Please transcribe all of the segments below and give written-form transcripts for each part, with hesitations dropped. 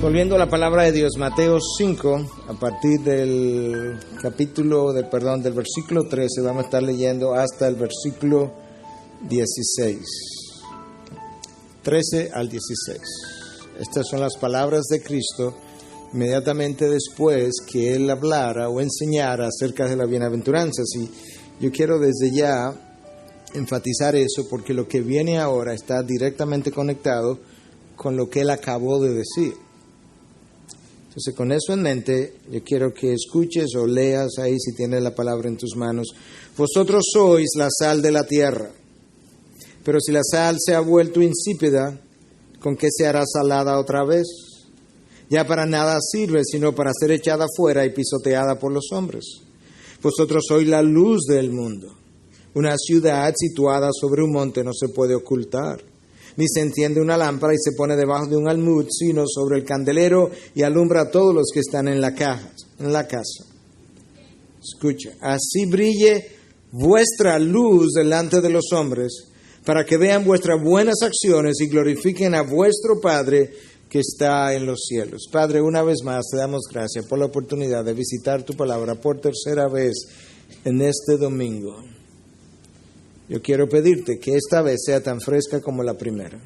Volviendo a la palabra de Dios, Mateo 5, a partir del del versículo 13, vamos a estar leyendo hasta el versículo 16. 13 al 16. Estas son las palabras de Cristo inmediatamente después que Él hablara o enseñara acerca de las bienaventuranzas. Y yo quiero desde ya enfatizar eso porque lo que viene ahora está directamente conectado con lo que Él acabó de decir. Entonces, con eso en mente, yo quiero que escuches o leas ahí si tienes la palabra en tus manos. Vosotros sois la sal de la tierra, pero si la sal se ha vuelto insípida, ¿con qué se hará salada otra vez? Ya para nada sirve, sino para ser echada fuera y pisoteada por los hombres. Vosotros sois la luz del mundo. Una ciudad situada sobre un monte no se puede ocultar. Ni se enciende una lámpara y se pone debajo de un almud, sino sobre el candelero y alumbra a todos los que están en la casa. Escucha, así brille vuestra luz delante de los hombres, para que vean vuestras buenas acciones y glorifiquen a vuestro Padre que está en los cielos. Padre, una vez más te damos gracias por la oportunidad de visitar tu palabra por tercera vez en este domingo. Yo quiero pedirte que esta vez sea tan fresca como la primera.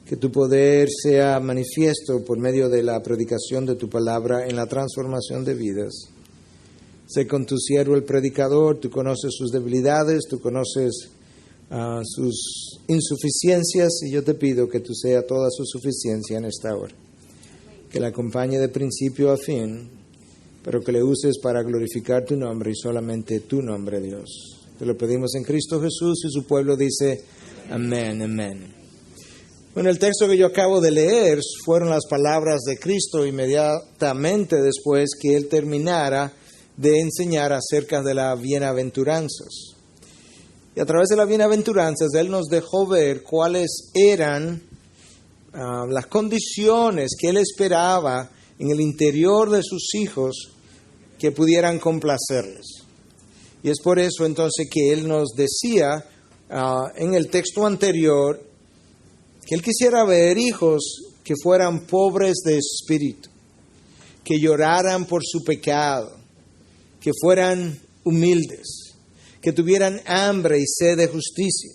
Que tu poder sea manifiesto por medio de la predicación de tu palabra en la transformación de vidas. Sé con tu siervo el predicador, tú conoces sus debilidades, tú conoces sus insuficiencias y yo te pido que tú seas toda su suficiencia en esta hora. Que la acompañe de principio a fin, pero que le uses para glorificar tu nombre y solamente tu nombre, Dios. Te lo pedimos en Cristo Jesús y su pueblo dice amén, amén. Bueno, el texto que yo acabo de leer fueron las palabras de Cristo inmediatamente después que Él terminara de enseñar acerca de las bienaventuranzas. Y a través de las bienaventuranzas Él nos dejó ver cuáles eran las condiciones que Él esperaba en el interior de sus hijos que pudieran complacerles. Y es por eso entonces que Él nos decía en el texto anterior que Él quisiera ver hijos que fueran pobres de espíritu, que lloraran por su pecado, que fueran humildes, que tuvieran hambre y sed de justicia,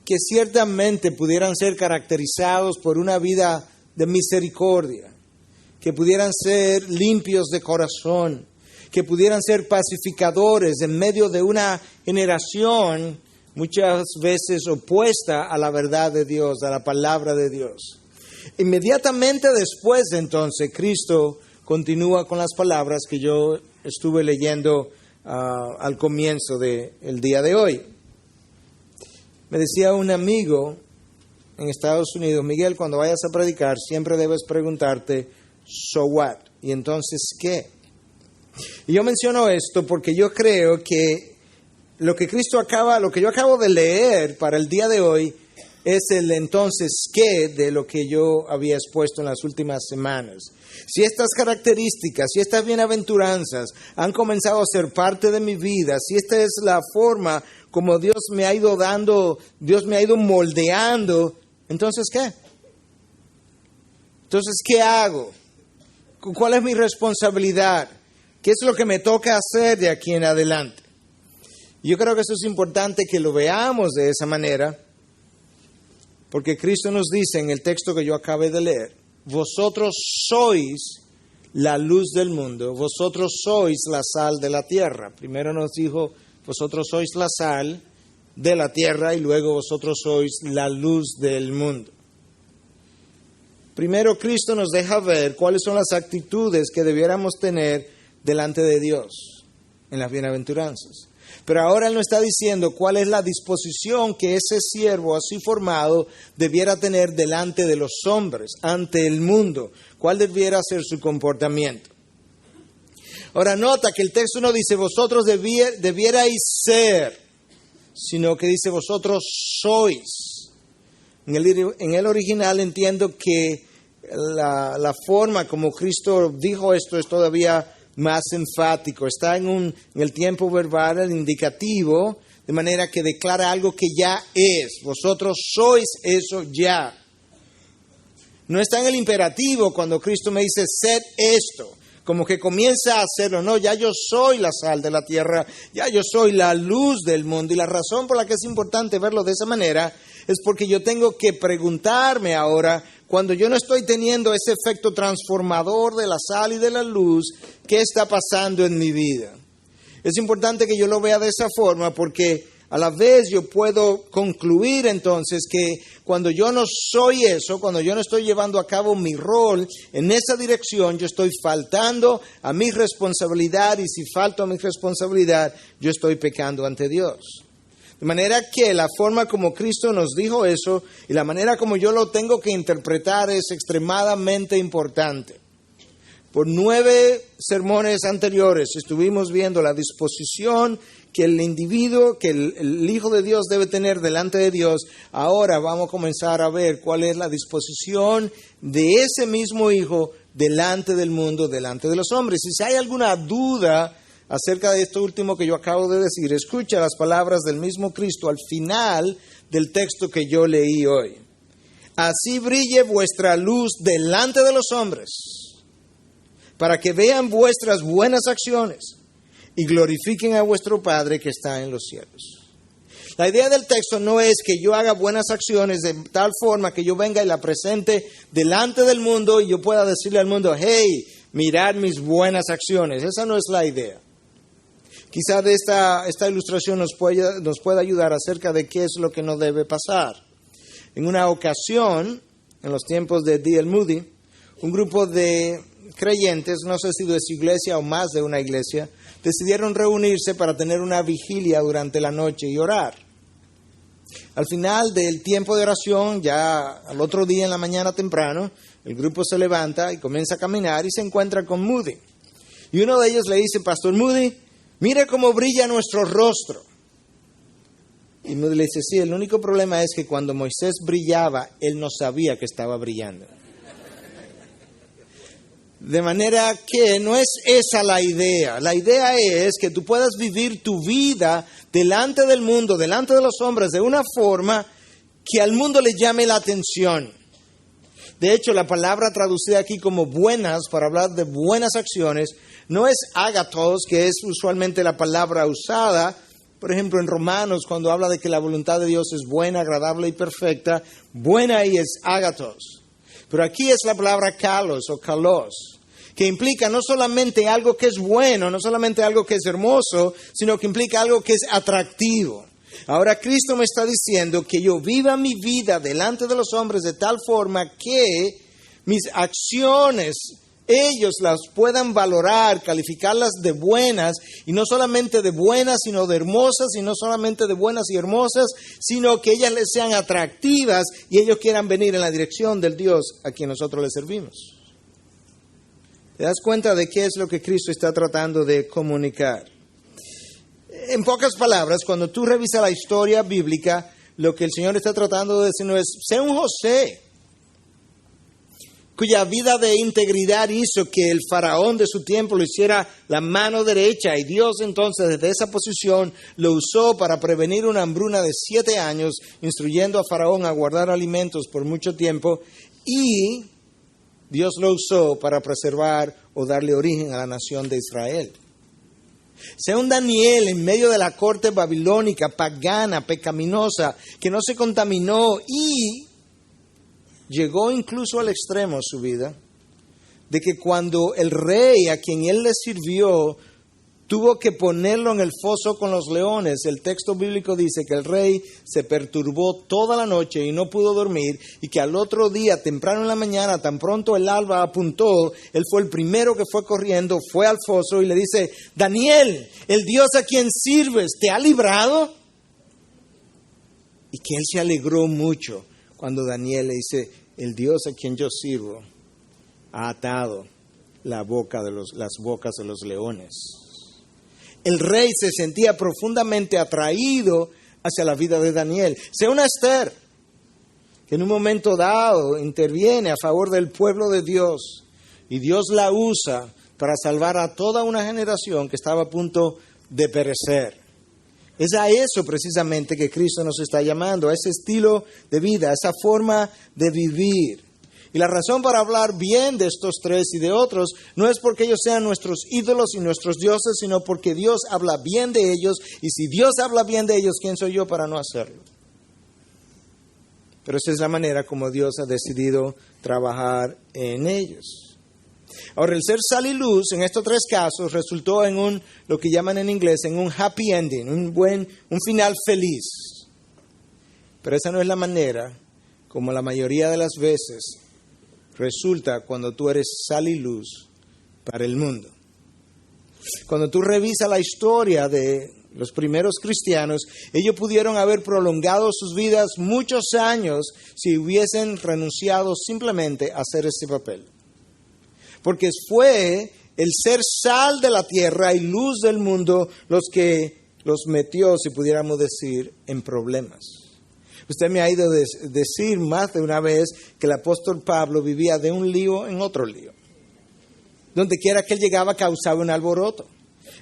que ciertamente pudieran ser caracterizados por una vida de misericordia, que pudieran ser limpios de corazón, que pudieran ser pacificadores en medio de una generación muchas veces opuesta a la verdad de Dios, a la palabra de Dios. Inmediatamente después, entonces, Cristo continúa con las palabras que yo estuve leyendo al comienzo del día de hoy. Me decía un amigo en Estados Unidos, Miguel, cuando vayas a predicar, siempre debes preguntarte, ¿so what? Y entonces, ¿qué? Y yo menciono esto porque yo creo que lo que yo acabo de leer para el día de hoy es el entonces qué de lo que yo había expuesto en las últimas semanas. Si estas características, si estas bienaventuranzas han comenzado a ser parte de mi vida, si esta es la forma como Dios me ha ido dando, Dios me ha ido moldeando, entonces ¿qué? Entonces, ¿qué hago? ¿Cuál es mi responsabilidad? ¿Qué es lo que me toca hacer de aquí en adelante? Yo creo que eso es importante que lo veamos de esa manera, porque Cristo nos dice en el texto que yo acabé de leer, vosotros sois la luz del mundo, vosotros sois la sal de la tierra. Primero nos dijo, vosotros sois la sal de la tierra y luego vosotros sois la luz del mundo. Primero Cristo nos deja ver cuáles son las actitudes que debiéramos tener delante de Dios en las bienaventuranzas. Pero ahora Él nos está diciendo cuál es la disposición que ese siervo así formado debiera tener delante de los hombres, ante el mundo. ¿Cuál debiera ser su comportamiento? Ahora nota que el texto no dice vosotros debierais ser, sino que dice vosotros sois. En el original entiendo que la forma como Cristo dijo esto es todavía más enfático, está en el tiempo verbal, el indicativo, de manera que declara algo que ya es. Vosotros sois eso ya. No está en el imperativo cuando Cristo me dice, sed esto. Como que comienza a hacerlo. No, ya yo soy la sal de la tierra, ya yo soy la luz del mundo. Y la razón por la que es importante verlo de esa manera es porque yo tengo que preguntarme ahora, cuando yo no estoy teniendo ese efecto transformador de la sal y de la luz, ¿qué está pasando en mi vida? Es importante que yo lo vea de esa forma porque a la vez yo puedo concluir entonces que cuando yo no soy eso, cuando yo no estoy llevando a cabo mi rol en esa dirección, yo estoy faltando a mi responsabilidad y si falto a mi responsabilidad, yo estoy pecando ante Dios. De manera que la forma como Cristo nos dijo eso y la manera como yo lo tengo que interpretar es extremadamente importante. Por 9 sermones anteriores estuvimos viendo la disposición que el individuo, que el Hijo de Dios debe tener delante de Dios. Ahora vamos a comenzar a ver cuál es la disposición de ese mismo Hijo delante del mundo, delante de los hombres. Y si hay alguna duda acerca de esto último que yo acabo de decir, escucha las palabras del mismo Cristo al final del texto que yo leí hoy. Así brille vuestra luz delante de los hombres, para que vean vuestras buenas acciones y glorifiquen a vuestro Padre que está en los cielos. La idea del texto no es que yo haga buenas acciones de tal forma que yo venga y la presente delante del mundo y yo pueda decirle al mundo, hey, mirad mis buenas acciones. Esa no es la idea. Quizás esta ilustración nos pueda ayudar acerca de qué es lo que no debe pasar. En una ocasión, en los tiempos de D.L. Moody, un grupo de creyentes, no sé si de su iglesia o más de una iglesia, decidieron reunirse para tener una vigilia durante la noche y orar. Al final del tiempo de oración, ya al otro día en la mañana temprano, el grupo se levanta y comienza a caminar y se encuentra con Moody. Y uno de ellos le dice, Pastor Moody, mire cómo brilla nuestro rostro. Y Moody le dice, sí, el único problema es que cuando Moisés brillaba, él no sabía que estaba brillando. De manera que no es esa la idea. La idea es que tú puedas vivir tu vida delante del mundo, delante de los hombres, de una forma que al mundo le llame la atención. De hecho, la palabra traducida aquí como buenas, para hablar de buenas acciones, no es ágatos, que es usualmente la palabra usada. Por ejemplo, en Romanos, cuando habla de que la voluntad de Dios es buena, agradable y perfecta, buena ahí es ágatos. Pero aquí es la palabra kalos o kalos, que implica no solamente algo que es bueno, no solamente algo que es hermoso, sino que implica algo que es atractivo. Ahora Cristo me está diciendo que yo viva mi vida delante de los hombres de tal forma que mis acciones, ellos las puedan valorar, calificarlas de buenas, y no solamente de buenas, sino de hermosas, y no solamente de buenas y hermosas, sino que ellas les sean atractivas y ellos quieran venir en la dirección del Dios a quien nosotros les servimos. ¿Te das cuenta de qué es lo que Cristo está tratando de comunicar? En pocas palabras, cuando tú revisas la historia bíblica, lo que el Señor está tratando de decirnos es, sé un José, cuya vida de integridad hizo que el faraón de su tiempo lo hiciera la mano derecha, y Dios entonces desde esa posición lo usó para prevenir una hambruna de 7 años, instruyendo a faraón a guardar alimentos por mucho tiempo, y Dios lo usó para preservar o darle origen a la nación de Israel. Sea un Daniel en medio de la corte babilónica, pagana, pecaminosa, que no se contaminó y llegó incluso al extremo su vida, de que cuando el rey a quien él le sirvió tuvo que ponerlo en el foso con los leones, el texto bíblico dice que el rey se perturbó toda la noche y no pudo dormir, y que al otro día, temprano en la mañana, tan pronto el alba apuntó, él fue el primero que fue corriendo, fue al foso y le dice, Daniel, el Dios a quien sirves, ¿te ha librado? Y que él se alegró mucho cuando Daniel le dice, el Dios a quien yo sirvo ha atado las bocas de los leones. El rey se sentía profundamente atraído hacia la vida de Daniel. Sea una Esther, que en un momento dado interviene a favor del pueblo de Dios, y Dios la usa para salvar a toda una generación que estaba a punto de perecer. Es a eso precisamente que Cristo nos está llamando, a ese estilo de vida, a esa forma de vivir. Y la razón para hablar bien de estos tres y de otros no es porque ellos sean nuestros ídolos y nuestros dioses, sino porque Dios habla bien de ellos. Y si Dios habla bien de ellos, ¿quién soy yo para no hacerlo? Pero esa es la manera como Dios ha decidido trabajar en ellos. Ahora, el ser sal y luz en estos tres casos resultó en lo que llaman en inglés, en un happy ending, un final feliz. Pero esa no es la manera como la mayoría de las veces resulta cuando tú eres sal y luz para el mundo. Cuando tú revisas la historia de los primeros cristianos, ellos pudieron haber prolongado sus vidas muchos años si hubiesen renunciado simplemente a hacer ese papel. Porque fue el ser sal de la tierra y luz del mundo los que los metió, si pudiéramos decir, en problemas. Usted me ha ido a decir más de una vez que el apóstol Pablo vivía de un lío en otro lío. Donde quiera que él llegaba causaba un alboroto.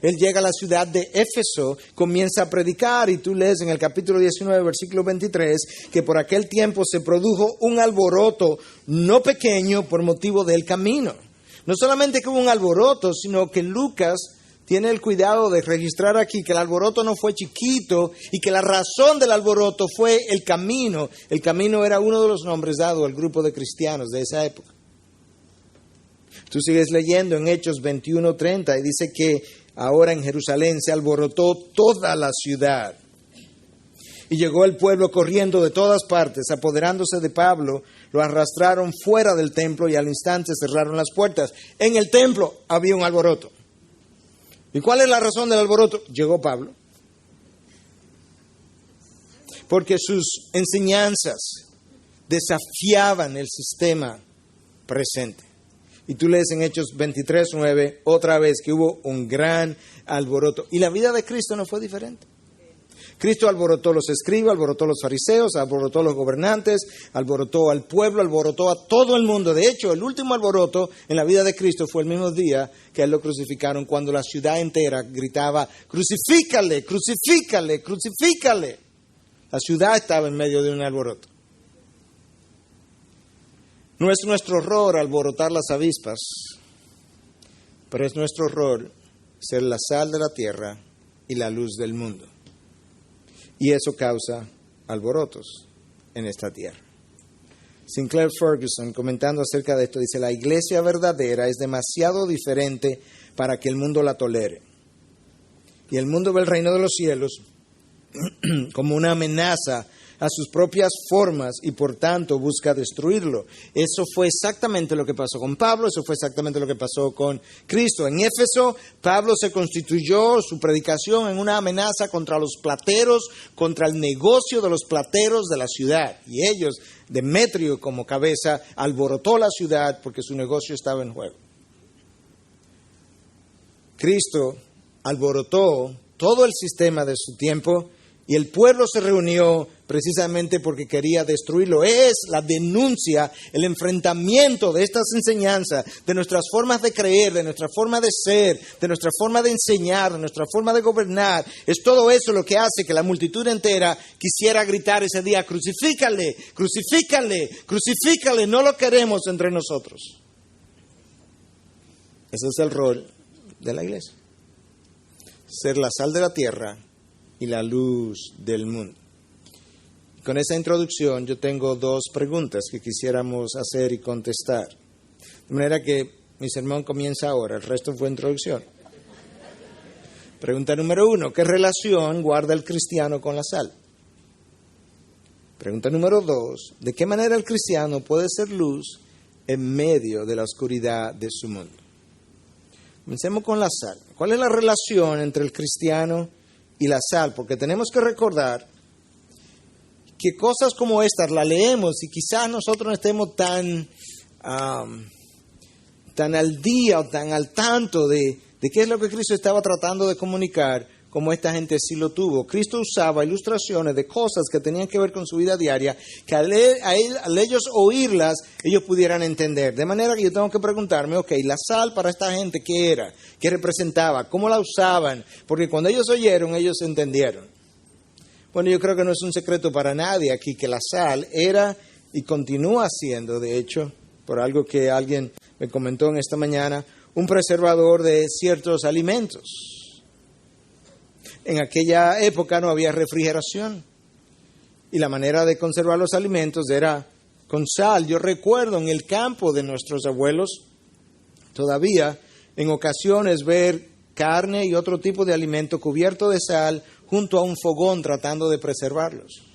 Él llega a la ciudad de Éfeso, comienza a predicar y tú lees en el capítulo 19, versículo 23, que por aquel tiempo se produjo un alboroto no pequeño por motivo del camino. No solamente que hubo un alboroto, sino que Lucas tiene el cuidado de registrar aquí que el alboroto no fue chiquito y que la razón del alboroto fue el camino. El camino era uno de los nombres dados al grupo de cristianos de esa época. Tú sigues leyendo en Hechos 21:30 y dice que ahora en Jerusalén se alborotó toda la ciudad. Y llegó el pueblo corriendo de todas partes, apoderándose de Pablo, lo arrastraron fuera del templo y al instante cerraron las puertas. En el templo había un alboroto. ¿Y cuál es la razón del alboroto? Llegó Pablo. Porque sus enseñanzas desafiaban el sistema presente. Y tú lees en Hechos 23:9 otra vez que hubo un gran alboroto. Y la vida de Cristo no fue diferente. Cristo alborotó a los escribas, alborotó a los fariseos, alborotó a los gobernantes, alborotó al pueblo, alborotó a todo el mundo. De hecho, el último alboroto en la vida de Cristo fue el mismo día que a él lo crucificaron, cuando la ciudad entera gritaba, crucifícale, crucifícale, crucifícale. La ciudad estaba en medio de un alboroto. No es nuestro rol alborotar las avispas, pero es nuestro rol ser la sal de la tierra y la luz del mundo. Y eso causa alborotos en esta tierra. Sinclair Ferguson, comentando acerca de esto, dice, la iglesia verdadera es demasiado diferente para que el mundo la tolere. Y el mundo ve el reino de los cielos como una amenaza a sus propias formas y por tanto busca destruirlo. Eso fue exactamente lo que pasó con Pablo, eso fue exactamente lo que pasó con Cristo. En Éfeso, Pablo se constituyó su predicación en una amenaza contra los plateros, contra el negocio de los plateros de la ciudad. Y ellos, Demetrio como cabeza, alborotó la ciudad porque su negocio estaba en juego. Cristo alborotó todo el sistema de su tiempo y el pueblo se reunió precisamente porque quería destruirlo. Es la denuncia, el enfrentamiento de estas enseñanzas, de nuestras formas de creer, de nuestra forma de ser, de nuestra forma de enseñar, de nuestra forma de gobernar. Es todo eso lo que hace que la multitud entera quisiera gritar ese día, crucifícale, crucifícale, crucifícale, no lo queremos entre nosotros. Ese es el rol de la iglesia. Ser la sal de la tierra y la luz del mundo. Con esa introducción yo tengo dos preguntas que quisiéramos hacer y contestar. De manera que mi sermón comienza ahora, el resto fue introducción. Pregunta número 1, ¿qué relación guarda el cristiano con la sal? Pregunta número 2, ¿de qué manera el cristiano puede ser luz en medio de la oscuridad de su mundo? Comencemos con la sal. ¿Cuál es la relación entre el cristiano y la sal? Porque tenemos que recordar que cosas como estas las leemos y quizás nosotros no estemos tan al día o tan al tanto de qué es lo que Cristo estaba tratando de comunicar, como esta gente sí lo tuvo. Cristo usaba ilustraciones de cosas que tenían que ver con su vida diaria, que al ellos oírlas, ellos pudieran entender. De manera que yo tengo que preguntarme, ok, la sal para esta gente, ¿qué era? ¿Qué representaba? ¿Cómo la usaban? Porque cuando ellos oyeron, ellos entendieron. Bueno, yo creo que no es un secreto para nadie aquí que la sal era y continúa siendo, de hecho, por algo que alguien me comentó en esta mañana, un preservador de ciertos alimentos. En aquella época no había refrigeración y la manera de conservar los alimentos era con sal. Yo recuerdo en el campo de nuestros abuelos todavía en ocasiones ver carne y otro tipo de alimento cubierto de sal junto a un fogón tratando de preservarlos.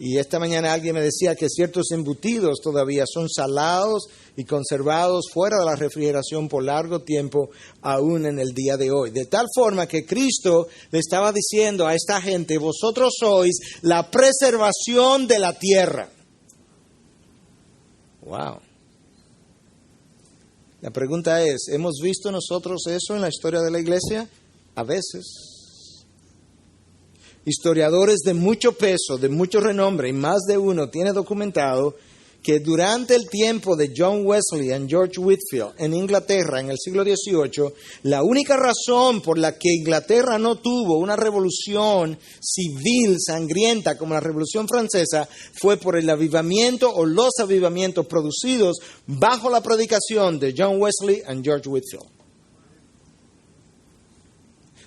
Y esta mañana alguien me decía que ciertos embutidos todavía son salados y conservados fuera de la refrigeración por largo tiempo, aún en el día de hoy. De tal forma que Cristo le estaba diciendo a esta gente, vosotros sois la preservación de la tierra. Wow. La pregunta es, ¿hemos visto nosotros eso en la historia de la iglesia? A veces. Historiadores de mucho peso, de mucho renombre, y más de uno tiene documentado que durante el tiempo de John Wesley y George Whitefield en Inglaterra en el siglo XVIII, la única razón por la que Inglaterra no tuvo una revolución civil sangrienta como la Revolución Francesa fue por el avivamiento o los avivamientos producidos bajo la predicación de John Wesley y George Whitefield.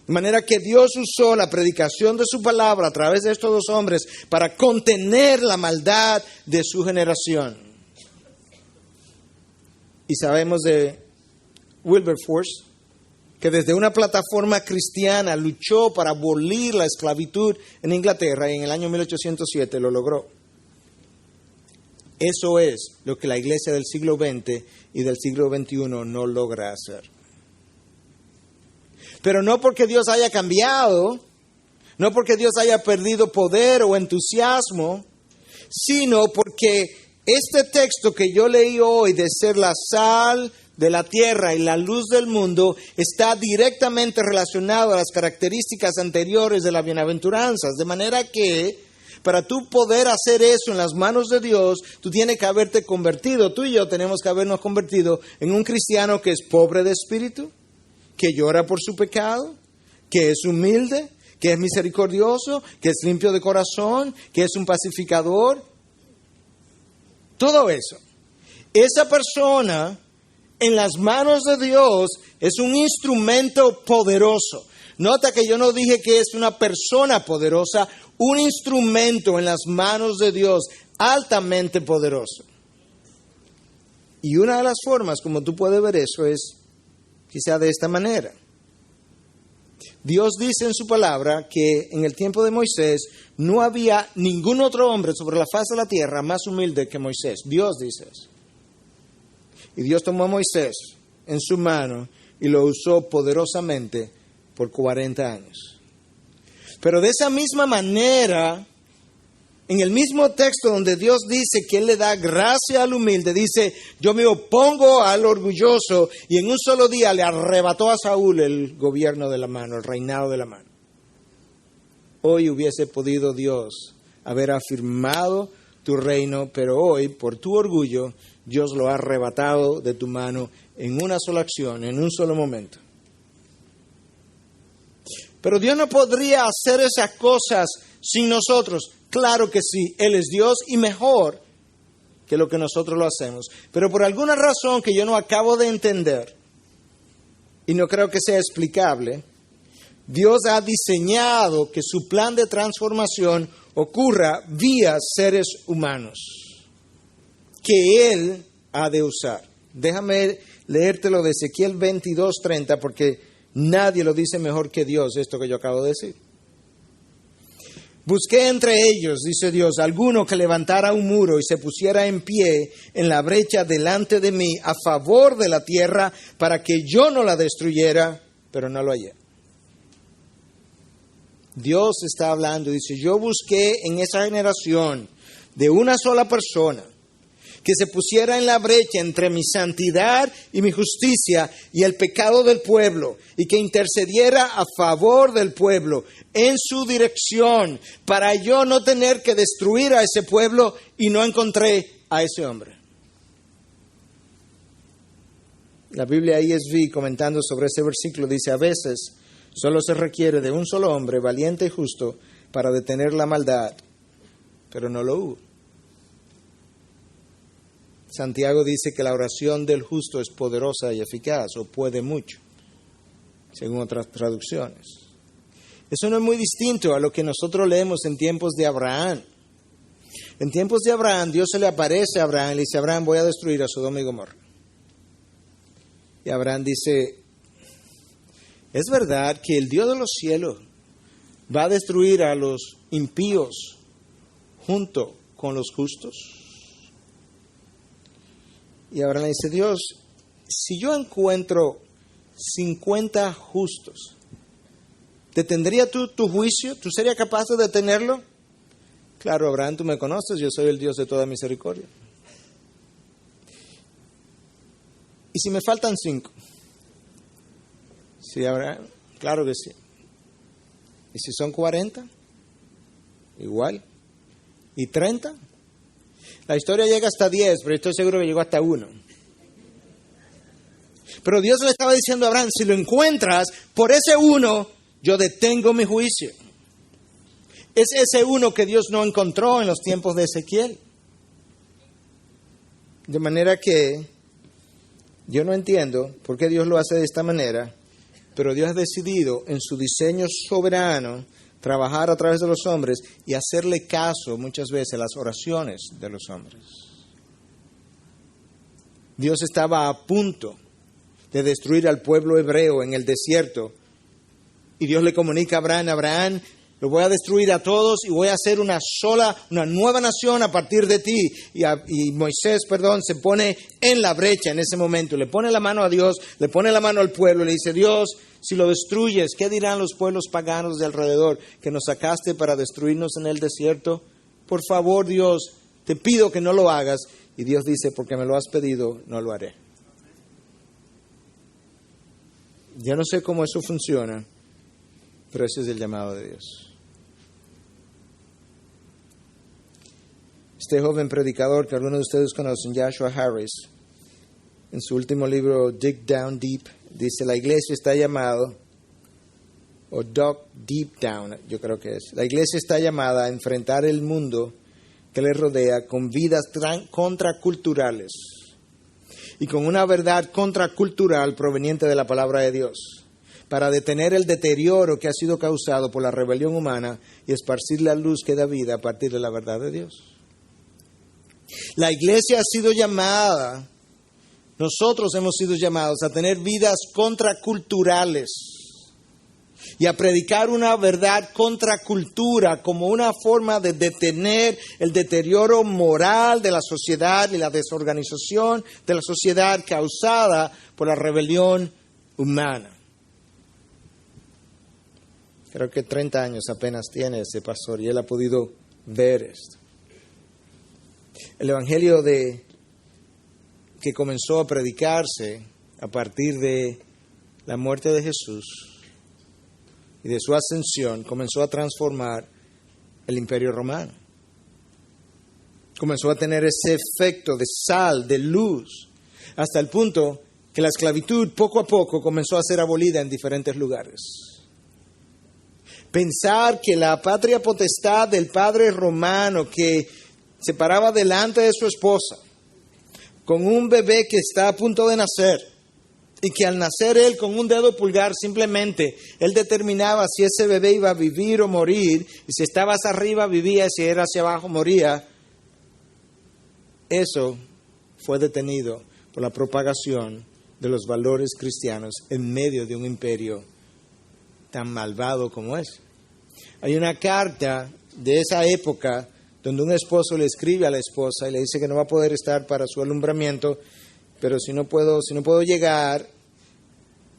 De manera que Dios usó la predicación de su palabra a través de estos dos hombres para contener la maldad de su generación. Y sabemos de Wilberforce que desde una plataforma cristiana luchó para abolir la esclavitud en Inglaterra y en el año 1807 lo logró. Eso es lo que la iglesia del siglo XX y del siglo XXI no logra hacer. Pero no porque Dios haya cambiado, no porque Dios haya perdido poder o entusiasmo, sino porque este texto que yo leí hoy de ser la sal de la tierra y la luz del mundo está directamente relacionado a las características anteriores de las bienaventuranzas. De manera que para tú poder hacer eso en las manos de Dios, tú tienes que haberte convertido. Tú y yo tenemos que habernos convertido en un cristiano que es pobre de espíritu, que llora por su pecado, que es humilde, que es misericordioso, que es limpio de corazón, que es un pacificador. Todo eso. Esa persona en las manos de Dios es un instrumento poderoso. Nota que yo no dije que es una persona poderosa, un instrumento en las manos de Dios altamente poderoso. Y una de las formas como tú puedes ver eso es quizá de esta manera. Dios dice en su palabra que en el tiempo de Moisés no había ningún otro hombre sobre la faz de la tierra más humilde que Moisés. Dios dice eso. Y Dios tomó a Moisés en su mano y lo usó poderosamente por 40 años. Pero de esa misma manera, en el mismo texto donde Dios dice que Él le da gracia al humilde, dice, yo me opongo al orgulloso, y en un solo día le arrebató a Saúl el gobierno de la mano, el reinado de la mano. Hoy hubiese podido Dios haber afirmado tu reino, pero hoy, por tu orgullo, Dios lo ha arrebatado de tu mano en una sola acción, en un solo momento. Pero Dios no podría hacer esas cosas sin nosotros. Claro que sí, Él es Dios y mejor que lo que nosotros lo hacemos. Pero por alguna razón que yo no acabo de entender, y no creo que sea explicable, Dios ha diseñado que su plan de transformación ocurra vía seres humanos, que Él ha de usar. Déjame leértelo de Ezequiel 22:30, porque nadie lo dice mejor que Dios, esto que yo acabo de decir. Busqué entre ellos, dice Dios, alguno que levantara un muro y se pusiera en pie en la brecha delante de mí a favor de la tierra para que yo no la destruyera, pero no lo hallé. Dios está hablando, dice, yo busqué en esa generación de una sola persona que se pusiera en la brecha entre mi santidad y mi justicia y el pecado del pueblo, y que intercediera a favor del pueblo en su dirección, para yo no tener que destruir a ese pueblo, y no encontré a ese hombre. La Biblia ESV, comentando sobre ese versículo, dice, a veces solo se requiere de un solo hombre valiente y justo para detener la maldad, pero no lo hubo. Santiago dice que la oración del justo es poderosa y eficaz, o puede mucho, según otras traducciones. Eso no es muy distinto a lo que nosotros leemos en tiempos de Abraham. En tiempos de Abraham, Dios se le aparece a Abraham y le dice: Abraham, voy a destruir a Sodoma y Gomorra. Y Abraham dice: ¿es verdad que el Dios de los cielos va a destruir a los impíos junto con los justos? Y Abraham le dice: Dios, si yo encuentro 50 justos, ¿detendría tú tu juicio? ¿Tú serías capaz de detenerlo? Claro, Abraham, tú me conoces, yo soy el Dios de toda misericordia. ¿Y si me faltan 5? Sí, Abraham, claro que sí. ¿Y si son 40? Igual. ¿Y 30? La historia llega hasta 10, pero estoy seguro que llegó hasta 1. Pero Dios le estaba diciendo a Abraham: si lo encuentras, por ese 1, yo detengo mi juicio. Es ese 1 que Dios no encontró en los tiempos de Ezequiel. De manera que yo no entiendo por qué Dios lo hace de esta manera, pero Dios ha decidido en su diseño soberano trabajar a través de los hombres y hacerle caso muchas veces a las oraciones de los hombres. Dios estaba a punto de destruir al pueblo hebreo en el desierto y Dios le comunica a Abraham: Abraham, lo voy a destruir a todos y voy a hacer una nueva nación a partir de ti. Y Moisés, se pone en la brecha en ese momento. Le pone la mano a Dios, le pone la mano al pueblo y le dice: Dios, si lo destruyes, ¿qué dirán los pueblos paganos de alrededor? ¿Que nos sacaste para destruirnos en el desierto? Por favor, Dios, te pido que no lo hagas. Y Dios dice: porque me lo has pedido, no lo haré. Yo no sé cómo eso funciona, pero ese es el llamado de Dios. Este joven predicador que algunos de ustedes conocen, Joshua Harris, en su último libro, Dig Down Deep, dice: la iglesia está llamada, o Dug Deep Down, yo creo que es, la iglesia está llamada a enfrentar el mundo que le rodea con vidas contraculturales y con una verdad contracultural proveniente de la palabra de Dios, para detener el deterioro que ha sido causado por la rebelión humana y esparcir la luz que da vida a partir de la verdad de Dios. La iglesia ha sido llamada, nosotros hemos sido llamados a tener vidas contraculturales y a predicar una verdad contracultura como una forma de detener el deterioro moral de la sociedad y la desorganización de la sociedad causada por la rebelión humana. Creo que 30 años apenas tiene ese pastor y él ha podido ver esto. El evangelio que comenzó a predicarse a partir de la muerte de Jesús y de su ascensión comenzó a transformar el imperio romano. Comenzó a tener ese efecto de sal, de luz, hasta el punto que la esclavitud poco a poco comenzó a ser abolida en diferentes lugares. Pensar que la patria potestad del padre romano que se paraba delante de su esposa con un bebé que está a punto de nacer y que al nacer él con un dedo pulgar simplemente él determinaba si ese bebé iba a vivir o morir, y si estaba hacia arriba vivía, si era hacia abajo moría. Eso fue detenido por la propagación de los valores cristianos en medio de un imperio tan malvado como es. Hay una carta de esa época donde un esposo le escribe a la esposa y le dice que no va a poder estar para su alumbramiento, pero si no puedo llegar,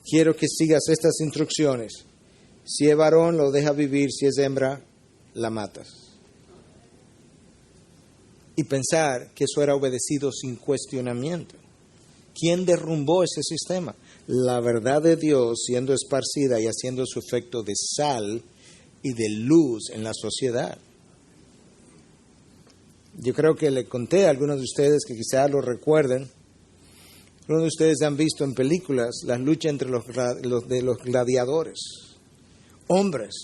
quiero que sigas estas instrucciones. Si es varón, lo deja vivir; si es hembra, la matas. Y pensar que eso era obedecido sin cuestionamiento. ¿Quién derrumbó ese sistema? La verdad de Dios siendo esparcida y haciendo su efecto de sal y de luz en la sociedad. Yo creo que le conté a algunos de ustedes que quizás lo recuerden. Algunos de ustedes han visto en películas las luchas entre los gladiadores. Hombres,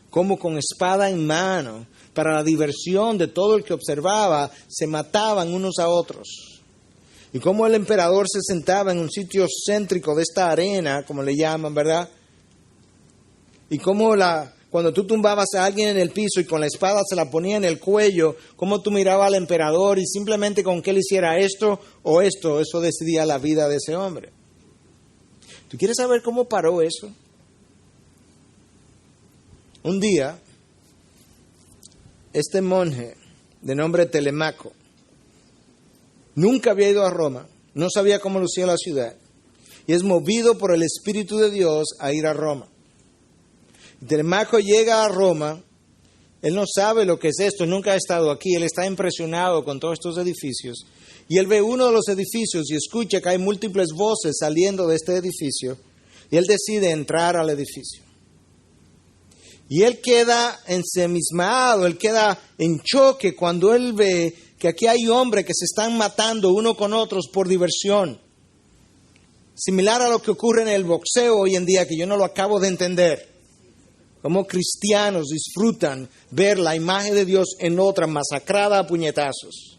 como con espada en mano, para la diversión de todo el que observaba, se mataban unos a otros. Y cómo el emperador se sentaba en un sitio céntrico de esta arena, como le llaman, ¿verdad? Y cómo cuando tú tumbabas a alguien en el piso y con la espada se la ponía en el cuello, cómo tú mirabas al emperador y simplemente con que él hiciera esto o esto, eso decidía la vida de ese hombre. ¿Tú quieres saber cómo paró eso? Un día, este monje de nombre Telemaco nunca había ido a Roma, no sabía cómo lucía la ciudad y es movido por el Espíritu de Dios a ir a Roma. Telemaco llega a Roma, él no sabe lo que es esto, nunca ha estado aquí, él está impresionado con todos estos edificios y él ve uno de los edificios y escucha que hay múltiples voces saliendo de este edificio y él decide entrar al edificio. Y él queda ensimismado, él queda en choque cuando él ve que aquí hay hombres que se están matando uno con otros por diversión. Similar a lo que ocurre en el boxeo hoy en día, que yo no lo acabo de entender. Cómo cristianos disfrutan ver la imagen de Dios en otra masacrada a puñetazos.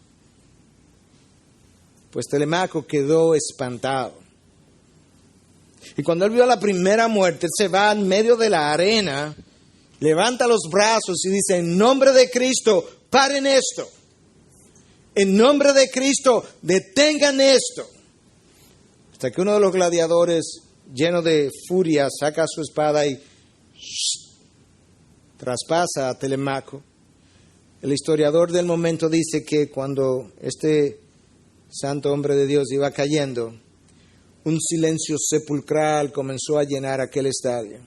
Pues Telemaco quedó espantado. Y cuando él vio la primera muerte, él se va en medio de la arena, levanta los brazos y dice, en nombre de Cristo, paren esto. En nombre de Cristo, detengan esto. Hasta que uno de los gladiadores, lleno de furia, saca su espada y traspasa a Telemaco. El historiador del momento dice que cuando este santo hombre de Dios iba cayendo, un silencio sepulcral comenzó a llenar aquel estadio.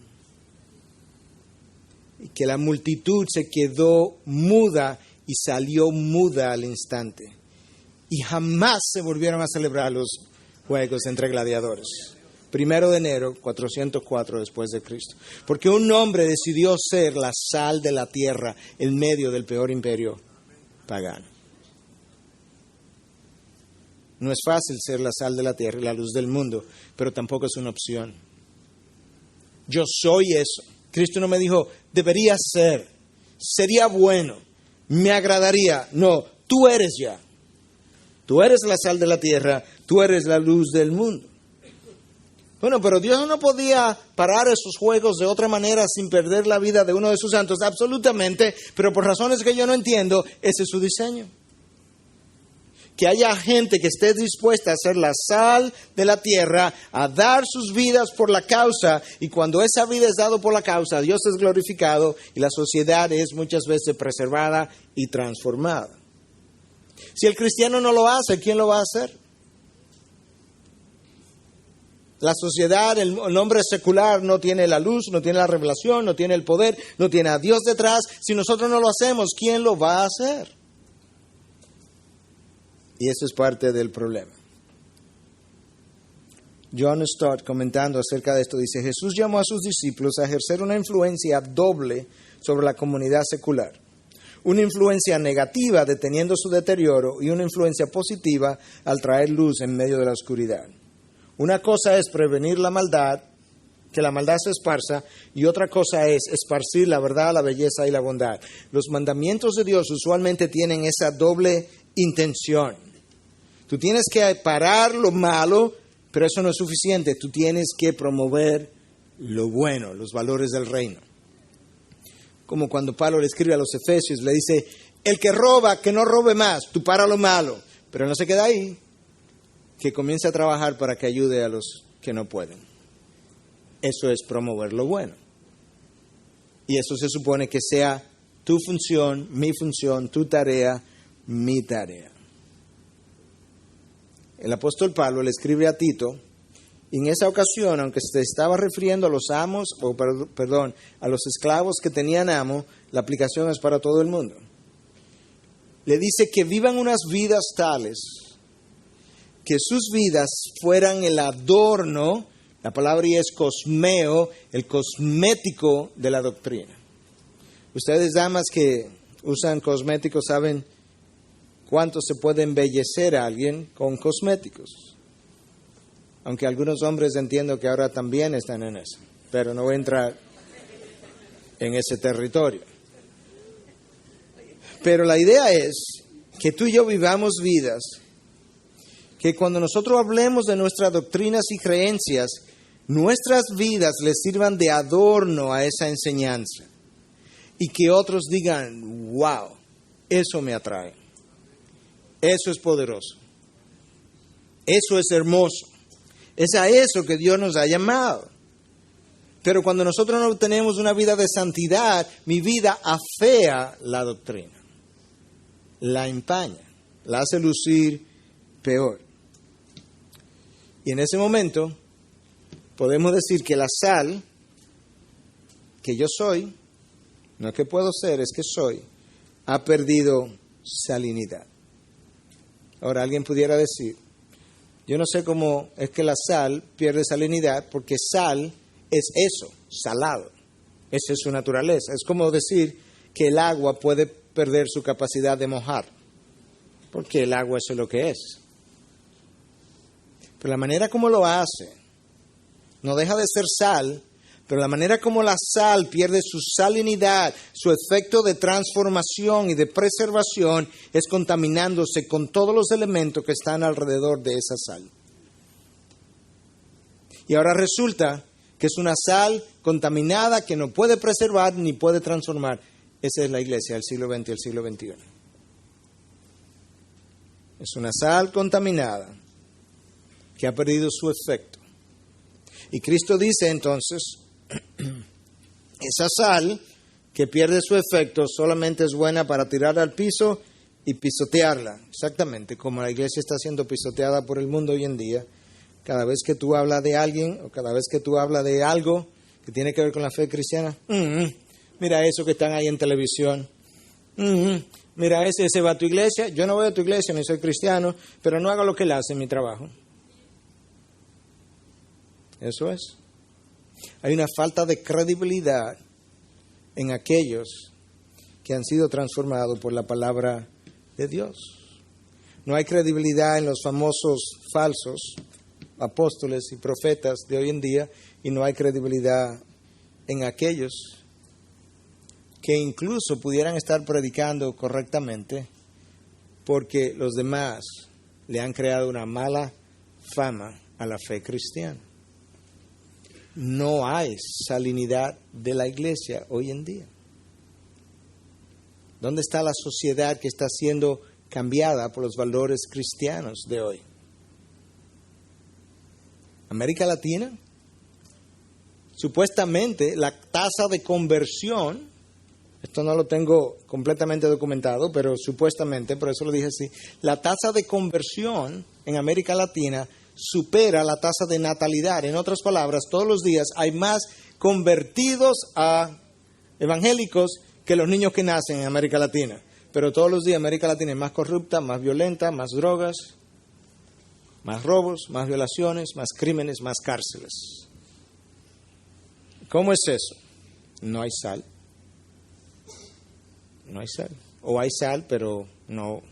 Y que la multitud se quedó muda y salió muda al instante. Y jamás se volvieron a celebrar los juegos entre gladiadores. 1 de enero, 404 después de Cristo. Porque un hombre decidió ser la sal de la tierra en medio del peor imperio pagano. No es fácil ser la sal de la tierra y la luz del mundo, pero tampoco es una opción. Yo soy eso. Cristo no me dijo, debería ser, sería bueno, me agradaría. No, tú eres ya. Tú eres la sal de la tierra, tú eres la luz del mundo. Bueno, pero Dios no podía parar esos juegos de otra manera sin perder la vida de uno de sus santos, absolutamente, pero por razones que yo no entiendo, ese es su diseño. Que haya gente que esté dispuesta a ser la sal de la tierra, a dar sus vidas por la causa, y cuando esa vida es dada por la causa, Dios es glorificado y la sociedad es muchas veces preservada y transformada. Si el cristiano no lo hace, ¿quién lo va a hacer? La sociedad, el hombre secular no tiene la luz, no tiene la revelación, no tiene el poder, no tiene a Dios detrás. Si nosotros no lo hacemos, ¿quién lo va a hacer? Y eso es parte del problema. John Stott, comentando acerca de esto, dice, Jesús llamó a sus discípulos a ejercer una influencia doble sobre la comunidad secular. Una influencia negativa deteniendo su deterioro y una influencia positiva al traer luz en medio de la oscuridad. Una cosa es prevenir la maldad, que la maldad se esparza, y otra cosa es esparcir la verdad, la belleza y la bondad. Los mandamientos de Dios usualmente tienen esa doble intención. Tú tienes que parar lo malo, pero eso no es suficiente. Tú tienes que promover lo bueno, los valores del reino. Como cuando Pablo le escribe a los Efesios, le dice, el que roba, que no robe más, tú para lo malo. Pero no se queda ahí, que comience a trabajar para que ayude a los que no pueden. Eso es promover lo bueno. Y eso se supone que sea tu función, tu tarea, mi tarea. El apóstol Pablo le escribe a Tito, y en esa ocasión, aunque se estaba refiriendo a los amos, a los esclavos que tenían amo, la aplicación es para todo el mundo. Le dice que vivan unas vidas tales, que sus vidas fueran el adorno, la palabra es cosmeo, el cosmético de la doctrina. Ustedes, damas que usan cosméticos, saben cuánto se puede embellecer a alguien con cosméticos. Aunque algunos hombres entiendo que ahora también están en eso, pero no voy a entrar en ese territorio. Pero la idea es que tú y yo vivamos vidas que cuando nosotros hablemos de nuestras doctrinas y creencias, nuestras vidas les sirvan de adorno a esa enseñanza. Y que otros digan, wow, eso me atrae. Eso es poderoso. Eso es hermoso. Es a eso que Dios nos ha llamado. Pero cuando nosotros no tenemos una vida de santidad, mi vida afea la doctrina. La empaña. La hace lucir peor. Y en ese momento podemos decir que la sal que yo soy, no es que puedo ser, es que soy, ha perdido salinidad. Ahora alguien pudiera decir, yo no sé cómo es que la sal pierde salinidad, porque sal es eso, salado. Esa es su naturaleza. Es como decir que el agua puede perder su capacidad de mojar, porque el agua eso es lo que es. Pero la manera como lo hace, no deja de ser sal, pero la manera como la sal pierde su salinidad, su efecto de transformación y de preservación, es contaminándose con todos los elementos que están alrededor de esa sal. Y ahora resulta que es una sal contaminada que no puede preservar ni puede transformar. Esa es la iglesia del siglo XX y el siglo XXI. Es una sal contaminada que ha perdido su efecto. Y Cristo dice entonces, esa sal que pierde su efecto solamente es buena para tirar al piso y pisotearla. Exactamente como la iglesia está siendo pisoteada por el mundo hoy en día. Cada vez que tú hablas de alguien o cada vez que tú hablas de algo que tiene que ver con la fe cristiana, mira eso que están ahí en televisión. Mira ese va a tu iglesia. Yo no voy a tu iglesia ni soy cristiano, pero no hago lo que él hace en mi trabajo. Eso es. Hay una falta de credibilidad en aquellos que han sido transformados por la palabra de Dios. No hay credibilidad en los famosos falsos apóstoles y profetas de hoy en día, y no hay credibilidad en aquellos que incluso pudieran estar predicando correctamente porque los demás le han creado una mala fama a la fe cristiana. No hay salinidad de la iglesia hoy en día. ¿Dónde está la sociedad que está siendo cambiada por los valores cristianos de hoy? América Latina, supuestamente la tasa de conversión, esto no lo tengo completamente documentado, pero supuestamente, por eso lo dije así, la tasa de conversión en América Latina supera la tasa de natalidad. En otras palabras, todos los días hay más convertidos a evangélicos que los niños que nacen en América Latina. Pero todos los días América Latina es más corrupta, más violenta, más drogas, más robos, más violaciones, más crímenes, más cárceles. ¿Cómo es eso? No hay sal. No hay sal. O hay sal, pero no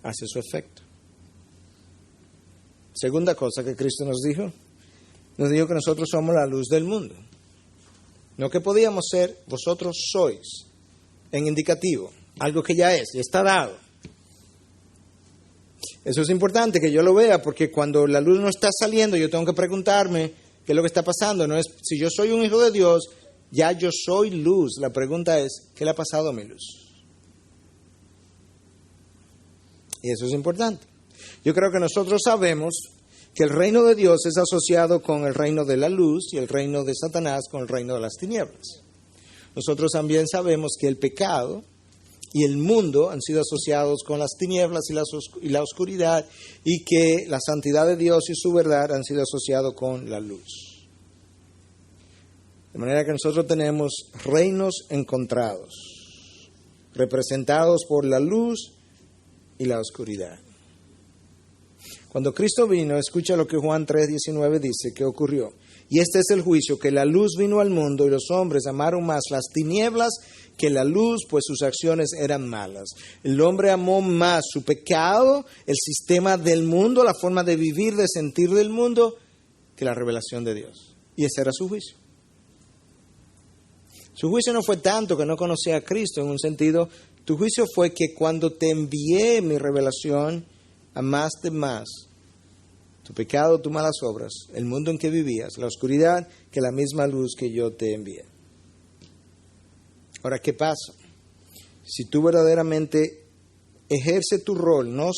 hace su efecto. Segunda cosa que Cristo nos dijo que nosotros somos la luz del mundo. No que podíamos ser, vosotros sois, en indicativo, algo que ya es, ya está dado. Eso es importante que yo lo vea, porque cuando la luz no está saliendo, yo tengo que preguntarme qué es lo que está pasando. No es si yo soy un hijo de Dios, ya yo soy luz. La pregunta es, ¿qué le ha pasado a mi luz? Y eso es importante. Yo creo que nosotros sabemos que el reino de Dios es asociado con el reino de la luz y el reino de Satanás con el reino de las tinieblas. Nosotros también sabemos que el pecado y el mundo han sido asociados con las tinieblas y la oscuridad, y que la santidad de Dios y su verdad han sido asociados con la luz. De manera que nosotros tenemos reinos encontrados, representados por la luz y la oscuridad. Cuando Cristo vino, escucha lo que Juan 3:19 dice que ocurrió. Y este es el juicio, que la luz vino al mundo y los hombres amaron más las tinieblas que la luz, pues sus acciones eran malas. El hombre amó más su pecado, el sistema del mundo, la forma de vivir, de sentir del mundo, que la revelación de Dios. Y ese era su juicio. Su juicio no fue tanto que no conocía a Cristo, en un sentido, tu juicio fue que cuando te envié mi revelación, amaste más tu pecado, tus malas obras, el mundo en que vivías, la oscuridad, que la misma luz que yo te envié. Ahora, ¿qué pasa? Si tú verdaderamente ejerces tu rol, no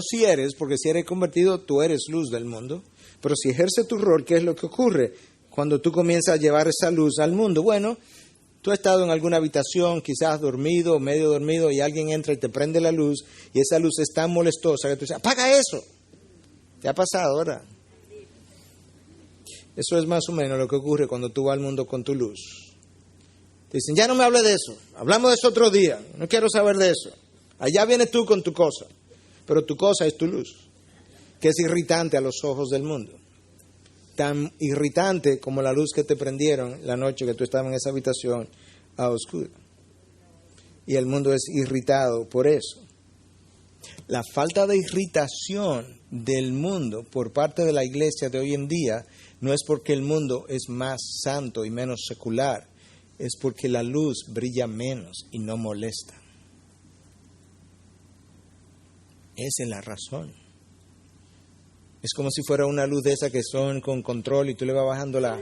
si eres, porque si eres convertido, tú eres luz del mundo, pero si ejerces tu rol, ¿qué es lo que ocurre cuando tú comienzas a llevar esa luz al mundo? Bueno, tú has estado en alguna habitación, quizás dormido, medio dormido, y alguien entra y te prende la luz, y esa luz es tan molestosa que tú dices, ¡apaga eso! ¿Te ha pasado, verdad? Eso es más o menos lo que ocurre cuando tú vas al mundo con tu luz. Te dicen, ya no me hable de eso, hablamos de eso otro día, no quiero saber de eso. Allá vienes tú con tu cosa, pero tu cosa es tu luz, que es irritante a los ojos del mundo. Tan irritante como la luz que te prendieron la noche que tú estabas en esa habitación a oscura. Y el mundo es irritado por eso. La falta de irritación del mundo por parte de la iglesia de hoy en día no es porque el mundo es más santo y menos secular, es porque la luz brilla menos y no molesta. Esa es la razón. Es como si fuera una luz de esa que son con control y tú le vas bajando la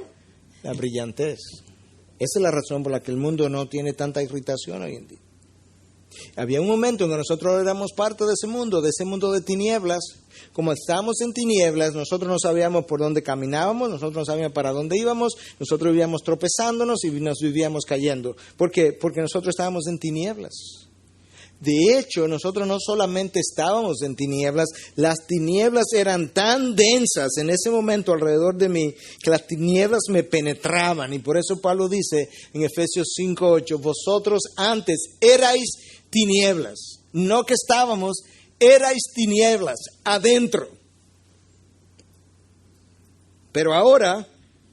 brillantez. Esa es la razón por la que el mundo no tiene tanta irritación hoy en día. Había un momento en que nosotros éramos parte de ese mundo de tinieblas. Como estábamos en tinieblas, nosotros no sabíamos por dónde caminábamos, nosotros no sabíamos para dónde íbamos, nosotros vivíamos tropezándonos y nos vivíamos cayendo. ¿Por qué? Porque nosotros estábamos en tinieblas. De hecho, nosotros no solamente estábamos en tinieblas, las tinieblas eran tan densas en ese momento alrededor de mí que las tinieblas me penetraban. Y por eso Pablo dice en Efesios 5:8, vosotros antes erais tinieblas, no que estábamos, erais tinieblas adentro. Pero ahora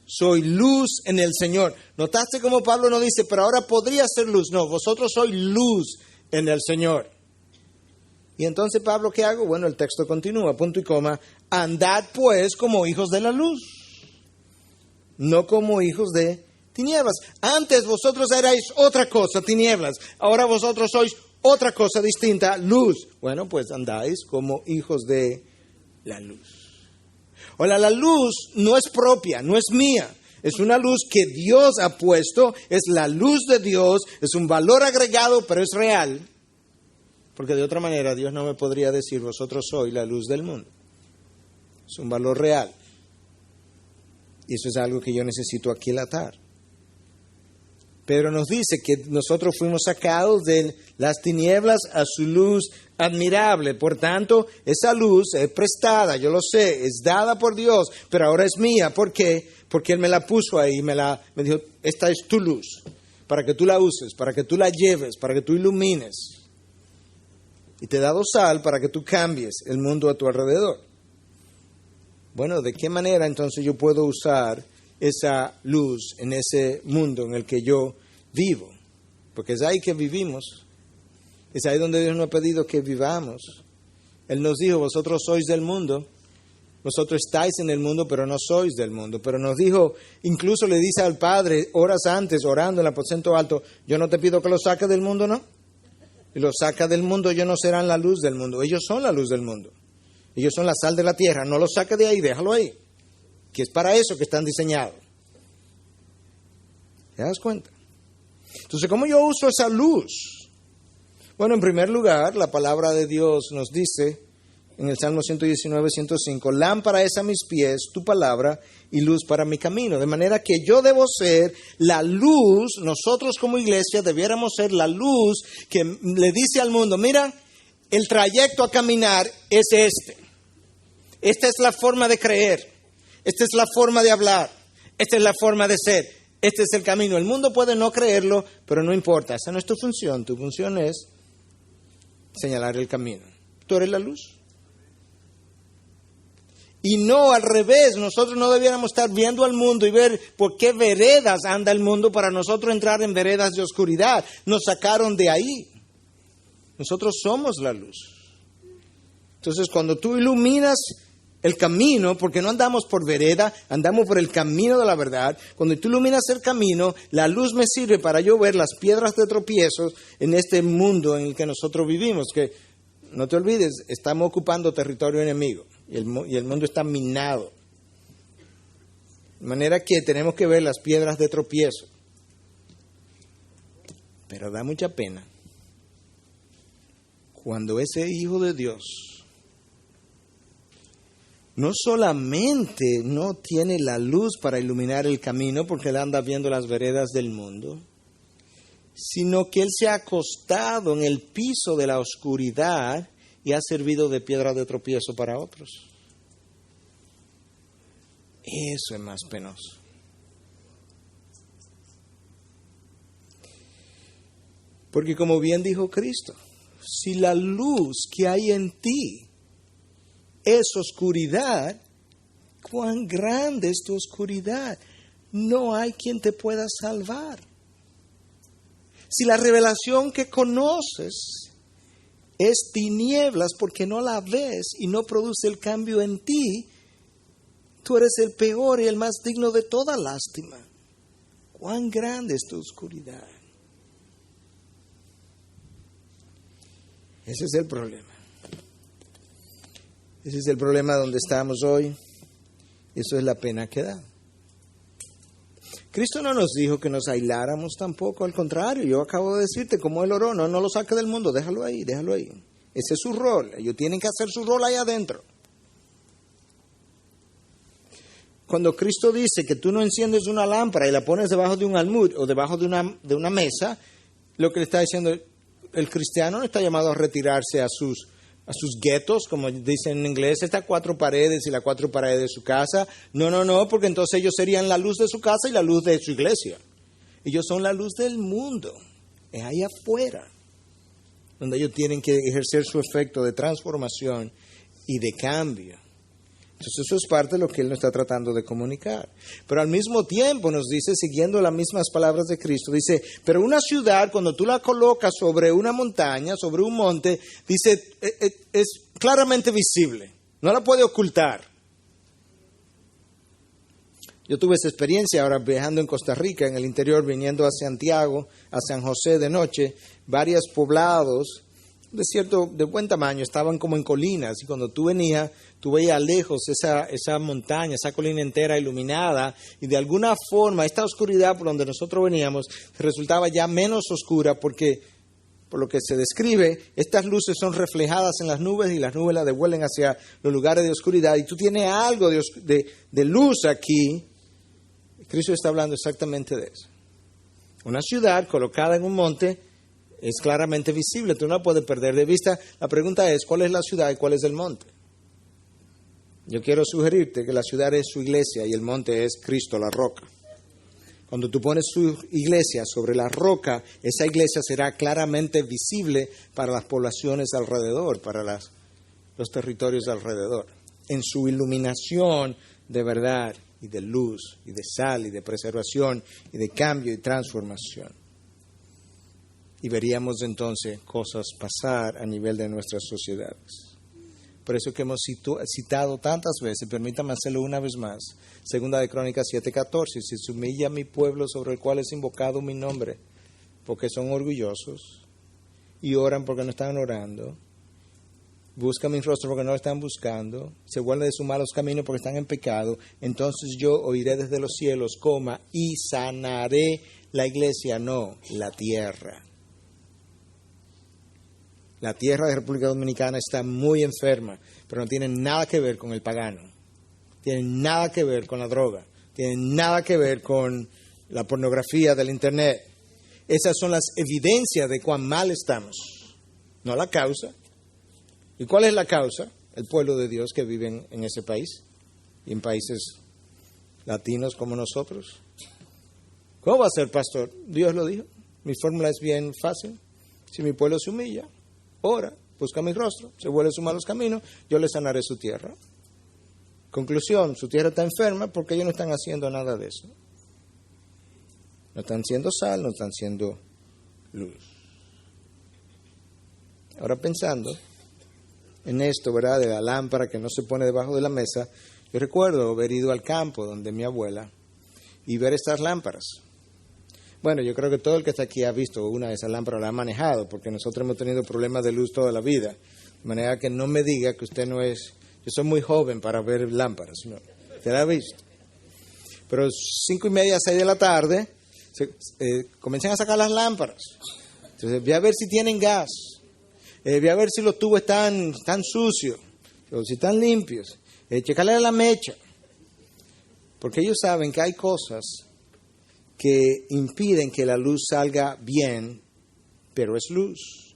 soy luz en el Señor. ¿Notaste cómo Pablo no dice, pero ahora podría ser luz? No, vosotros sois luz en el Señor. Y entonces, Pablo, ¿qué hago? Bueno, el texto continúa, punto y coma. Andad pues como hijos de la luz, no como hijos de tinieblas. Antes vosotros erais otra cosa, tinieblas. Ahora vosotros sois otra cosa distinta, luz. Bueno, pues andáis como hijos de la luz. Ahora, la luz no es propia, no es mía. Es una luz que Dios ha puesto, es la luz de Dios, es un valor agregado, pero es real. Porque de otra manera Dios no me podría decir, vosotros sois la luz del mundo. Es un valor real. Y eso es algo que yo necesito aquilatar. Pedro nos dice que nosotros fuimos sacados de las tinieblas a su luz admirable. Por tanto, esa luz es prestada, yo lo sé, es dada por Dios, pero ahora es mía. ¿Por qué? Porque Él me la puso ahí, me dijo, esta es tu luz, para que tú la uses, para que tú la lleves, para que tú ilumines. Y te he dado sal para que tú cambies el mundo a tu alrededor. Bueno, ¿de qué manera entonces yo puedo usar esa luz en ese mundo en el que yo vivo? Porque es ahí que vivimos. Es ahí donde Dios nos ha pedido que vivamos. Él nos dijo, vosotros sois del mundo. Vosotros estáis en el mundo, pero no sois del mundo. Pero nos dijo, incluso le dice al Padre, horas antes, orando en el aposento alto, yo no te pido que lo saques del mundo, ¿no? Y lo saca del mundo, ellos no serán la luz del mundo. Ellos son la luz del mundo. Ellos son la sal de la tierra. No lo saques de ahí, déjalo ahí. Que es para eso que están diseñados. ¿Te das cuenta? Entonces, ¿cómo yo uso esa luz? Bueno, en primer lugar, la palabra de Dios nos dice en el Salmo 119, 105, lámpara es a mis pies tu palabra y luz para mi camino. De manera que yo debo ser la luz, nosotros como iglesia debiéramos ser la luz que le dice al mundo, mira, el trayecto a caminar es este. Esta es la forma de creer. Esta es la forma de hablar. Esta es la forma de ser. Este es el camino. El mundo puede no creerlo, pero no importa. Esa no es tu función. Tu función es señalar el camino. Tú eres la luz. Y no al revés. Nosotros no debiéramos estar viendo al mundo y ver por qué veredas anda el mundo para nosotros entrar en veredas de oscuridad. Nos sacaron de ahí. Nosotros somos la luz. Entonces, cuando tú iluminas el camino, porque no andamos por vereda, andamos por el camino de la verdad. Cuando tú iluminas el camino, la luz me sirve para yo ver las piedras de tropiezos en este mundo en el que nosotros vivimos. Que no te olvides, estamos ocupando territorio enemigo. y el mundo está minado. De manera que tenemos que ver las piedras de tropiezo. Pero da mucha pena cuando ese Hijo de Dios no solamente no tiene la luz para iluminar el camino porque él anda viendo las veredas del mundo, sino que él se ha acostado en el piso de la oscuridad y ha servido de piedra de tropiezo para otros. Eso es más penoso. Porque como bien dijo Cristo, si la luz que hay en ti es oscuridad, ¿cuán grande es tu oscuridad? No hay quien te pueda salvar. Si la revelación que conoces es tinieblas porque no la ves y no produce el cambio en ti, tú eres el peor y el más digno de toda lástima. ¿Cuán grande es tu oscuridad? Ese es el problema. Ese es el problema donde estamos hoy. Eso es la pena que da. Cristo no nos dijo que nos aisláramos tampoco, al contrario. Yo acabo de decirte cómo Él oró. No lo saque del mundo, déjalo ahí, déjalo ahí. Ese es su rol. Ellos tienen que hacer su rol ahí adentro. Cuando Cristo dice que tú no enciendes una lámpara y la pones debajo de un almud o debajo de una mesa, lo que le está diciendo, el cristiano no está llamado a retirarse a sus guetos, como dicen en inglés, estas 4 paredes y las 4 paredes de su casa. No, porque entonces ellos serían la luz de su casa y la luz de su iglesia. Ellos son la luz del mundo. Es ahí afuera donde ellos tienen que ejercer su efecto de transformación y de cambio. Entonces eso es parte de lo que Él nos está tratando de comunicar. Pero al mismo tiempo nos dice, siguiendo las mismas palabras de Cristo, dice, pero una ciudad cuando tú la colocas sobre una montaña, sobre un monte, dice, es claramente visible, no la puede ocultar. Yo tuve esa experiencia ahora viajando en Costa Rica, en el interior, viniendo a Santiago, a San José de noche, varios poblados de buen tamaño, estaban como en colinas, y cuando tú venías, tú veías lejos esa montaña, esa colina entera iluminada, y de alguna forma esta oscuridad por donde nosotros veníamos resultaba ya menos oscura porque, por lo que se describe, estas luces son reflejadas en las nubes y las nubes las devuelven hacia los lugares de oscuridad, y tú tienes algo de luz aquí. Cristo está hablando exactamente de eso. Una ciudad colocada en un monte es claramente visible, tú no la puedes perder de vista. La pregunta es, ¿cuál es la ciudad y cuál es el monte? Yo quiero sugerirte que la ciudad es su iglesia y el monte es Cristo, la roca. Cuando tú pones su iglesia sobre la roca, esa iglesia será claramente visible para las poblaciones alrededor, para los territorios alrededor, en su iluminación de verdad y de luz y de sal y de preservación y de cambio y transformación. Y veríamos entonces cosas pasar a nivel de nuestras sociedades. Por eso que hemos citado tantas veces, permítame hacerlo una vez más, 2 de Crónicas 7:14, si se humilla mi pueblo sobre el cual es invocado mi nombre, porque son orgullosos, y oran porque no están orando, buscan mi rostro porque no lo están buscando, se vuelven de sus malos caminos porque están en pecado, entonces yo oiré desde los cielos, y sanaré la iglesia, no la tierra. La tierra de República Dominicana está muy enferma, pero no tiene nada que ver con el pagano. Tiene nada que ver con la droga. Tiene nada que ver con la pornografía del internet. Esas son las evidencias de cuán mal estamos, no la causa. ¿Y cuál es la causa? El pueblo de Dios que vive en ese país y en países latinos como nosotros. ¿Cómo va a ser, pastor? Dios lo dijo. Mi fórmula es bien fácil. Si mi pueblo se humilla, ora, busca mi rostro, se vuelve sus malos caminos, yo le sanaré su tierra. Conclusión, su tierra está enferma porque ellos no están haciendo nada de eso. No están siendo sal, no están siendo luz. Ahora pensando en esto, ¿verdad? De la lámpara que no se pone debajo de la mesa, yo recuerdo haber ido al campo donde mi abuela y ver estas lámparas. Bueno, yo creo que todo el que está aquí ha visto una de esas lámparas, la ha manejado, porque nosotros hemos tenido problemas de luz toda la vida. De manera que no me diga que usted no es Yo soy muy joven para ver lámparas, ¿no? ¿Usted la ha visto? Pero 5:30, 6 de la tarde, comienzan a sacar las lámparas. Entonces, voy a ver si tienen gas. Voy a ver si los tubos están sucios, o si están limpios. Checarle la mecha. Porque ellos saben que hay cosas que impiden que la luz salga bien, pero es luz.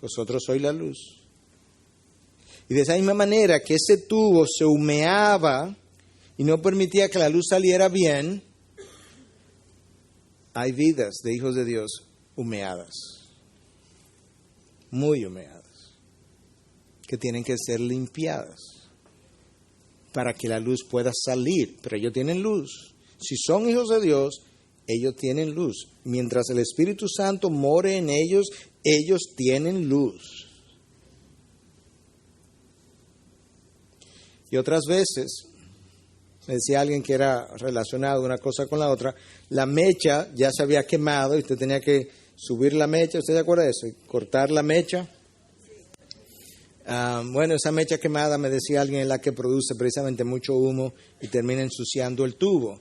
Vosotros sois la luz. Y de esa misma manera que ese tubo se humeaba y no permitía que la luz saliera bien, hay vidas de hijos de Dios humeadas, muy humeadas, que tienen que ser limpiadas para que la luz pueda salir. Pero ellos tienen luz. Si son hijos de Dios, ellos tienen luz. Mientras el Espíritu Santo more en ellos, ellos tienen luz. Y otras veces, me decía alguien que era relacionado una cosa con la otra, la mecha ya se había quemado y usted tenía que subir la mecha. ¿Usted se acuerda de eso? Cortar la mecha. Bueno, esa mecha quemada, me decía alguien, es la que produce precisamente mucho humo y termina ensuciando el tubo.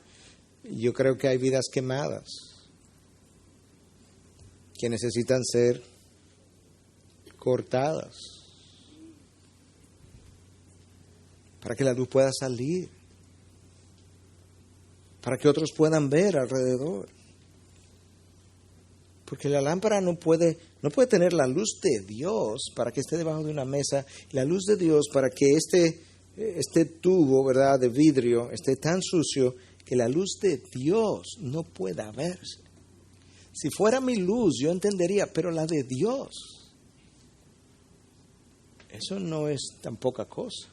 Yo creo que hay vidas quemadas que necesitan ser cortadas para que la luz pueda salir, para que otros puedan ver alrededor. Porque la lámpara no puede tener la luz de Dios para que esté debajo de una mesa, la luz de Dios para que este tubo, ¿verdad?, de vidrio esté tan sucio que la luz de Dios no pueda verse. Si fuera mi luz, yo entendería, pero la de Dios, eso no es tan poca cosa.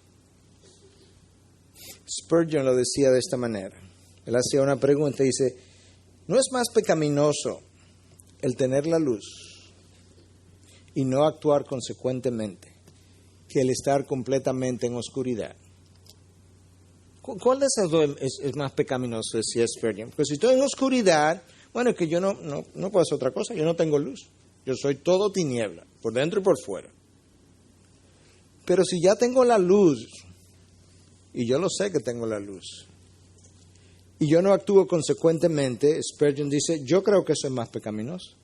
Spurgeon lo decía de esta manera. Él hacía una pregunta y dice, ¿no es más pecaminoso el tener la luz y no actuar consecuentemente que el estar completamente en oscuridad? ¿Cuál de esas dos es más pecaminoso, decía Spurgeon? Porque si estoy en oscuridad, bueno, es que yo no puedo hacer otra cosa, yo no tengo luz. Yo soy todo tiniebla, por dentro y por fuera. Pero si ya tengo la luz, y yo lo sé que tengo la luz, y yo no actúo consecuentemente, Spurgeon dice, yo creo que eso es más pecaminoso.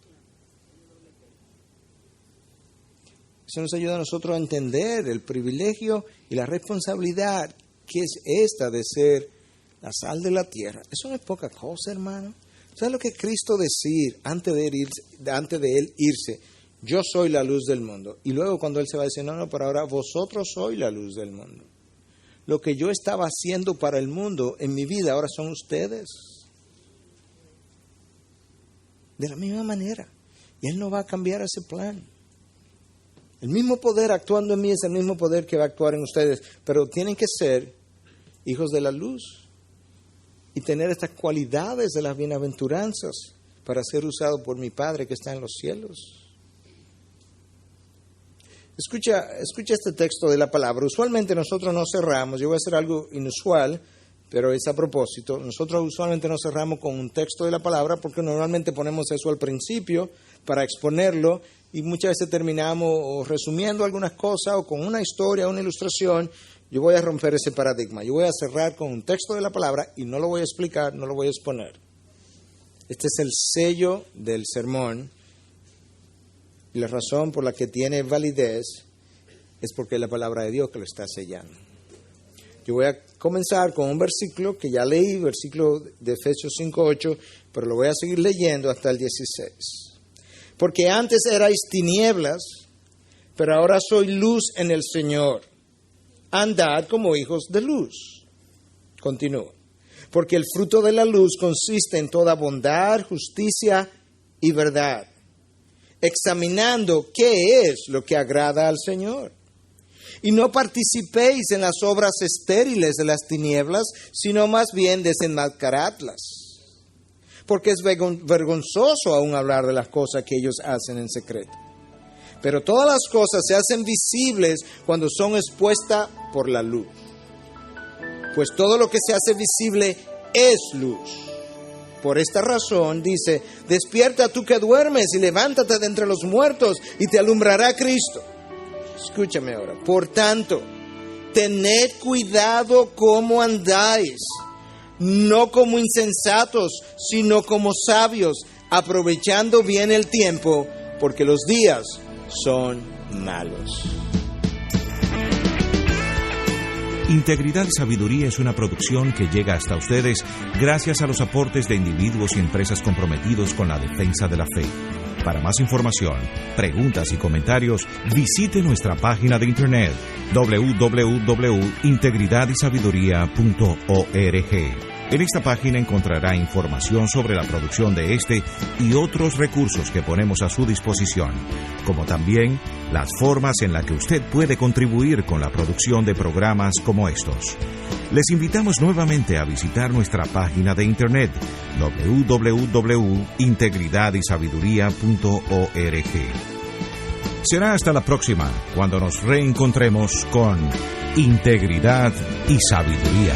Eso nos ayuda a nosotros a entender el privilegio y la responsabilidad que es esta de ser la sal de la tierra. Eso no es poca cosa, hermano. ¿Sabes lo que Cristo decir antes de Él irse? Yo soy la luz del mundo. Y luego cuando Él se va a decir, no, pero ahora vosotros sois la luz del mundo. Lo que yo estaba haciendo para el mundo en mi vida, ahora son ustedes. De la misma manera. Y Él no va a cambiar ese plan. El mismo poder actuando en mí es el mismo poder que va a actuar en ustedes. Pero tienen que ser hijos de la luz y tener estas cualidades de las bienaventuranzas para ser usado por mi Padre que está en los cielos. Escucha este texto de la palabra. Usualmente nosotros no cerramos, yo voy a hacer algo inusual, pero es a propósito. Nosotros usualmente no cerramos con un texto de la palabra porque normalmente ponemos eso al principio para exponerlo y muchas veces terminamos o resumiendo algunas cosas o con una historia, una ilustración. Yo voy a romper ese paradigma. Yo voy a cerrar con un texto de la palabra y no lo voy a explicar, no lo voy a exponer. Este es el sello del sermón. Y la razón por la que tiene validez es porque es la palabra de Dios que lo está sellando. Yo voy a comenzar con un versículo que ya leí, versículo de Efesios 5:8, pero lo voy a seguir leyendo hasta el 16. Porque antes erais tinieblas, pero ahora soy luz en el Señor. Andad como hijos de luz. Continúo. Porque el fruto de la luz consiste en toda bondad, justicia y verdad, examinando qué es lo que agrada al Señor. Y no participéis en las obras estériles de las tinieblas, sino más bien desenmascaradlas. Porque es vergonzoso aún hablar de las cosas que ellos hacen en secreto. Pero todas las cosas se hacen visibles cuando son expuestas por la luz. Pues todo lo que se hace visible es luz. Por esta razón, dice, despierta tú que duermes y levántate de entre los muertos y te alumbrará Cristo. Escúchame ahora. Por tanto, tened cuidado cómo andáis, no como insensatos, sino como sabios, aprovechando bien el tiempo, porque los días son malos. Integridad y Sabiduría es una producción que llega hasta ustedes gracias a los aportes de individuos y empresas comprometidos con la defensa de la fe. Para más información, preguntas y comentarios, visite nuestra página de internet www.integridadysabiduría.org. En esta página encontrará información sobre la producción de este y otros recursos que ponemos a su disposición, como también las formas en las que usted puede contribuir con la producción de programas como estos. Les invitamos nuevamente a visitar nuestra página de internet www.integridadysabiduría.org. Será hasta la próxima, cuando nos reencontremos con Integridad y Sabiduría.